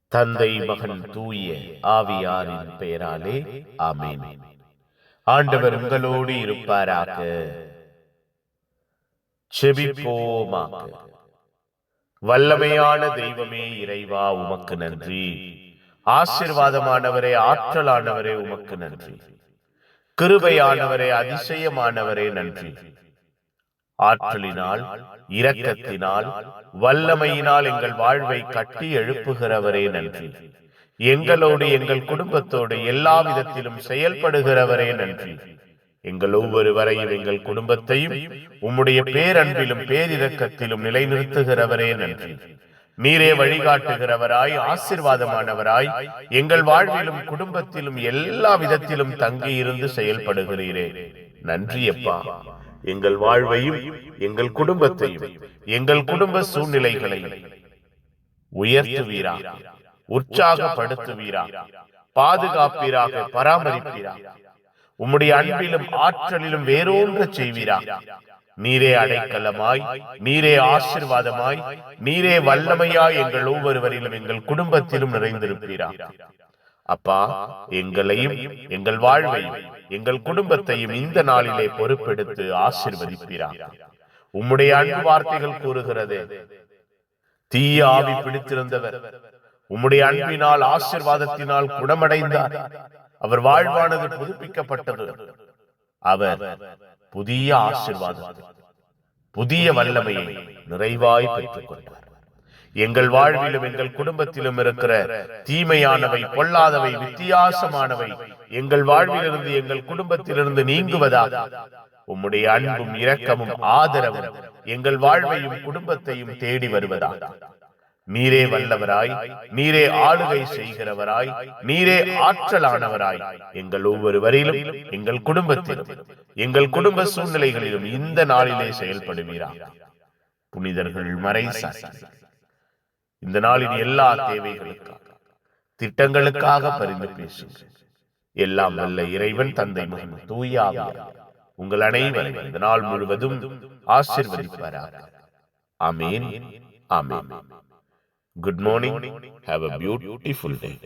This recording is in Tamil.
தந்தை மகன் தூய ஆவியாரின் பெயராலே ஆமென். ஆண்டவர் உங்களோடு இருப்பாராக. செபிப்போமாக. வல்லமையான தெய்வமே இறைவா, உமக்கு நன்றி. ஆசீர்வாதமானவரே, ஆற்றலானவரே, உமக்கு நன்றி. கிருபையானவரே, அதிசயமானவரே, நன்றி. ஆற்றலினால், இரக்கத்தினால், வல்லமையினால் எங்கள் வாழ்வை கட்டி எழுப்புகிறவரே நன்றி. எங்களோடு, எங்கள் குடும்பத்தோடு எல்லா விதத்திலும் செயல்படுகிறவரே நன்றி. எங்கள் ஒவ்வொருவரையும், எங்கள் குடும்பத்தையும் உம்முடைய பேரன்பிலும் பேரிரக்கத்திலும் நிலைநிறுத்துகிறவரே நன்றி. நீரே வழிகாட்டுகிறவராய், ஆசீர்வாதமானவராய், எங்கள் வாழ்விலும் குடும்பத்திலும் எல்லா விதத்திலும் தங்கி இருந்து செயல்படுகிறீரே நன்றி அப்பா. எங்கள் வாழ்வையும், எங்கள் குடும்பத்தையும், எங்கள் குடும்ப சூழ்நிலைகளையும் உயர்த்துவீராக, உற்சாகப்படுத்துவீராக, பாதுகாப்பீராக, பராமரிப்பீராக. உம்முடைய அன்பிலும் ஆற்றலிலும் வேறொன்று செய்வீராக. நீரே அடைக்கலமாய், நீரே ஆசீர்வாதமாய், நீரே வல்லமையாய் எங்கள் ஒவ்வொருவரிலும், எங்கள் குடும்பத்திலும் நிறைந்திருப்பீராக. அப்பா, எங்களையும், எங்கள் வாழ்வையும், எங்கள் குடும்பத்தையும் இந்த நாளிலே பொறுப்பெடுத்து ஆசீர்வதிப்பீராக. உம்முடைய அன்பு வார்த்தைகள் கூறுகிறது, தீய ஆவி பிடித்திருந்தவர் உம்முடைய அன்பினால், ஆசீர்வாதத்தினால் குணமடைந்தார். அவர் வாழ்வானது புதுப்பிக்கப்பட்டது. அவர் புதிய ஆசீர்வாதத்தை, புதிய வல்லமையை நிறைவாய் பெற்றுக் கொண்டார். எங்கள் வாழ்விலும், எங்கள் குடும்பத்திலும் இருக்கிற தீமையானவை, பொல்லாதவை, வித்தியாசமானவை எங்கள் வாழ்விலிருந்து, எங்கள் குடும்பத்திலிருந்து நீங்குவதாக. உம்முடைய அன்பும் இரக்கமும் ஆதரவும் எங்கள் வாழ்வையும் குடும்பத்தையும் தேடி வருவதாக. நீரே வல்லவராய், நீரே ஆளுகை செய்கிறவராய், நீரே ஆற்றலானவராய் எங்கள் ஒவ்வொருவரிலும், எங்கள் குடும்பத்திலும், எங்கள் குடும்ப சூழ்நிலைகளிலும் இந்த நாளிலே செயல்படுவீராக. புனிதர்கள் மறைசாட்சி இந்த நாளின் எல்லா தேவைகளுக்காக, திட்டங்களுக்காக பரிந்து பேசுங்க. எல்லாம் வல்ல இறைவன், தந்தை, மகன், தூய ஆவியார் உங்கள் அனைவரையும் இந்த நாள் முழுவதும் ஆசீர்வதிப்பாராக. ஆமென். ஆமென். Good morning. Have a beautiful day.